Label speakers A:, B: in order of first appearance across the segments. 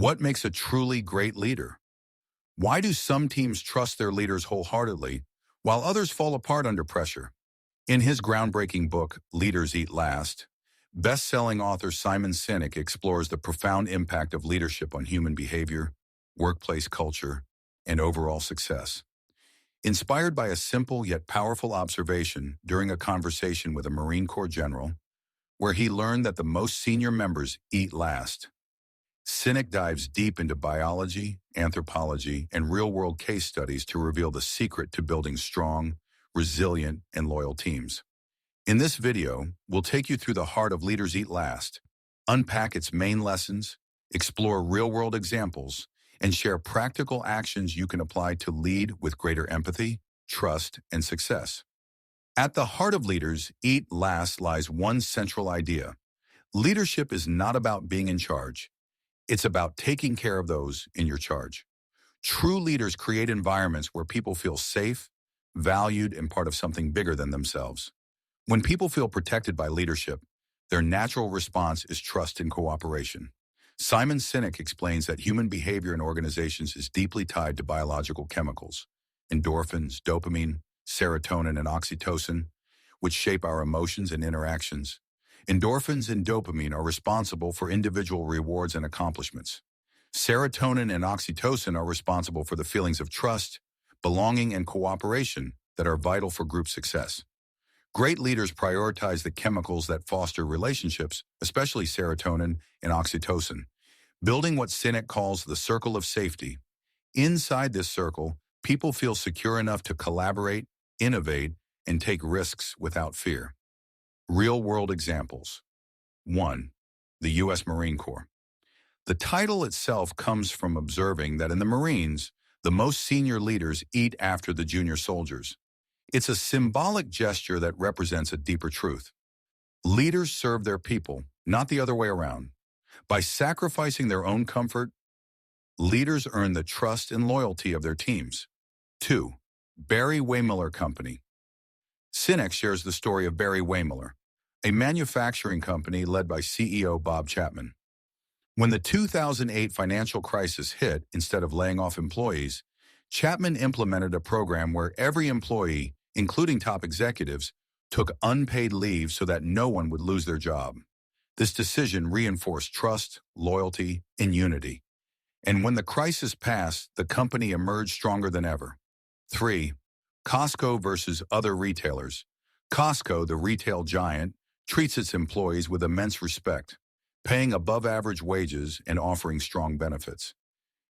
A: What makes a truly great leader? Why do some teams trust their leaders wholeheartedly, while others fall apart under pressure? In his groundbreaking book, Leaders Eat Last, best-selling author Simon Sinek explores the profound impact of leadership on human behavior, workplace culture, and overall success. Inspired by a simple yet powerful observation during a conversation with a Marine Corps general, where he learned that the most senior members eat last, Sinek dives deep into biology, anthropology, and real-world case studies to reveal the secret to building strong, resilient, and loyal teams. In this video, we'll take you through the heart of Leaders Eat Last, unpack its main lessons, explore real-world examples, and share practical actions you can apply to lead with greater empathy, trust, and success. At the heart of Leaders Eat Last lies one central idea. Leadership is not about being in charge. It's about taking care of those in your charge. True leaders create environments where people feel safe, valued, and part of something bigger than themselves. When people feel protected by leadership, their natural response is trust and cooperation. Simon Sinek explains that human behavior in organizations is deeply tied to biological chemicals, endorphins, dopamine, serotonin, and oxytocin, which shape our emotions and interactions. Endorphins and dopamine are responsible for individual rewards and accomplishments. Serotonin and oxytocin are responsible for the feelings of trust, belonging, and cooperation that are vital for group success. Great leaders prioritize the chemicals that foster relationships, especially serotonin and oxytocin, building what Sinek calls the circle of safety. Inside this circle, people feel secure enough to collaborate, innovate, and take risks without fear. Real-world examples. 1. The U.S. Marine Corps. The title itself comes from observing that in the Marines, the most senior leaders eat after the junior soldiers. It's a symbolic gesture that represents a deeper truth. Leaders serve their people, not the other way around. By sacrificing their own comfort, leaders earn the trust and loyalty of their teams. 2. Barry Wehmiller Company. Sinek shares the story of Barry Wehmiller, a manufacturing company led by CEO Bob Chapman. When the 2008 financial crisis hit, instead of laying off employees, Chapman implemented a program where every employee, including top executives, took unpaid leave so that no one would lose their job. This decision reinforced trust, loyalty, and unity. And when the crisis passed, the company emerged stronger than ever. 3. Costco versus other retailers. Costco, the retail giant, treats its employees with immense respect, paying above-average wages and offering strong benefits.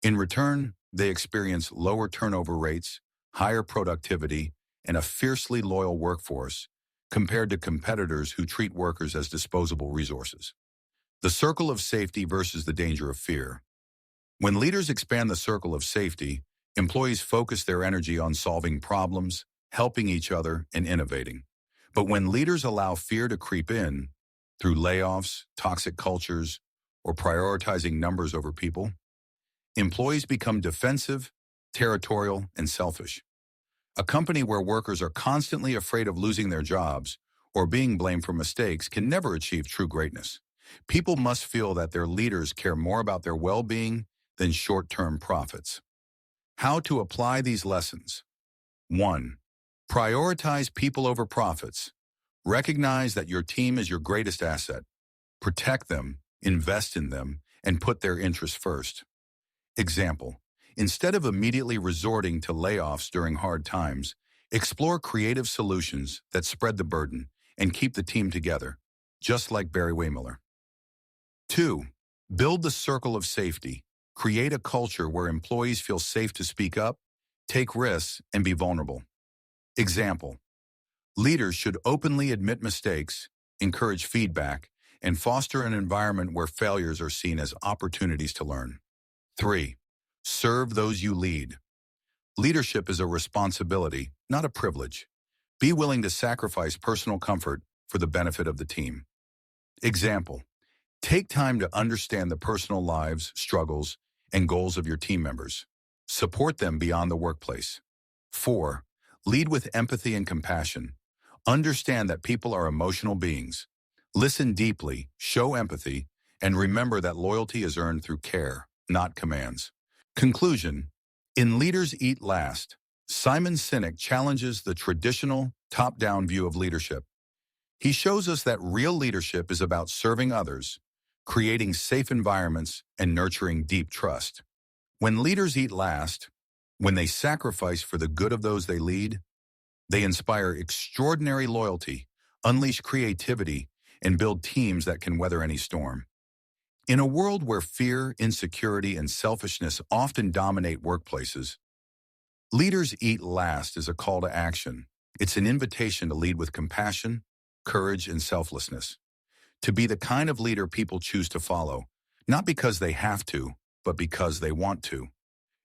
A: In return, they experience lower turnover rates, higher productivity, and a fiercely loyal workforce compared to competitors who treat workers as disposable resources. The circle of safety versus the danger of fear. When leaders expand the circle of safety, employees focus their energy on solving problems, helping each other, and innovating. But when leaders allow fear to creep in, through layoffs, toxic cultures, or prioritizing numbers over people, employees become defensive, territorial, and selfish. A company where workers are constantly afraid of losing their jobs or being blamed for mistakes can never achieve true greatness. People must feel that their leaders care more about their well-being than short-term profits. How to apply these lessons? 1. Prioritize people over profits. Recognize that your team is your greatest asset. Protect them, invest in them, and put their interests first. Example: instead of immediately resorting to layoffs during hard times, explore creative solutions that spread the burden and keep the team together, just like Barry Wehmiller. 2. Build the circle of safety. Create a culture where employees feel safe to speak up, take risks, and be vulnerable. Example: leaders should openly admit mistakes, encourage feedback, and foster an environment where failures are seen as opportunities to learn. 3. Serve those you lead. Leadership is a responsibility, not a privilege. Be willing to sacrifice personal comfort for the benefit of the team. Example: take time to understand the personal lives, struggles, and goals of your team members. Support them beyond the workplace. 4. Lead with empathy and compassion. Understand that people are emotional beings. Listen deeply, show empathy, and remember that loyalty is earned through care, not commands. Conclusion: in Leaders Eat Last, Simon Sinek challenges the traditional top-down view of leadership. He shows us that real leadership is about serving others, creating safe environments, and nurturing deep trust. When leaders eat last, when they sacrifice for the good of those they lead, they inspire extraordinary loyalty, unleash creativity, and build teams that can weather any storm. In a world where fear, insecurity, and selfishness often dominate workplaces, Leaders Eat Last is a call to action. It's an invitation to lead with compassion, courage, and selflessness. To be the kind of leader people choose to follow, not because they have to, but because they want to.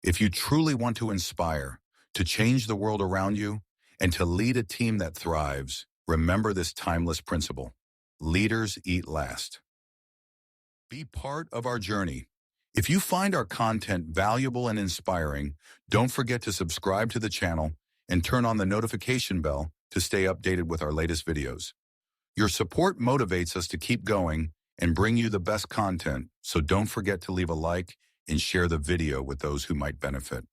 A: If you truly want to inspire, to change the world around you, and to lead a team that thrives, remember this timeless principle. Leaders eat last. Be part of our journey. If you find our content valuable and inspiring, don't forget to subscribe to the channel and turn on the notification bell to stay updated with our latest videos. Your support motivates us to keep going and bring you the best content, so don't forget to leave a like and share the video with those who might benefit.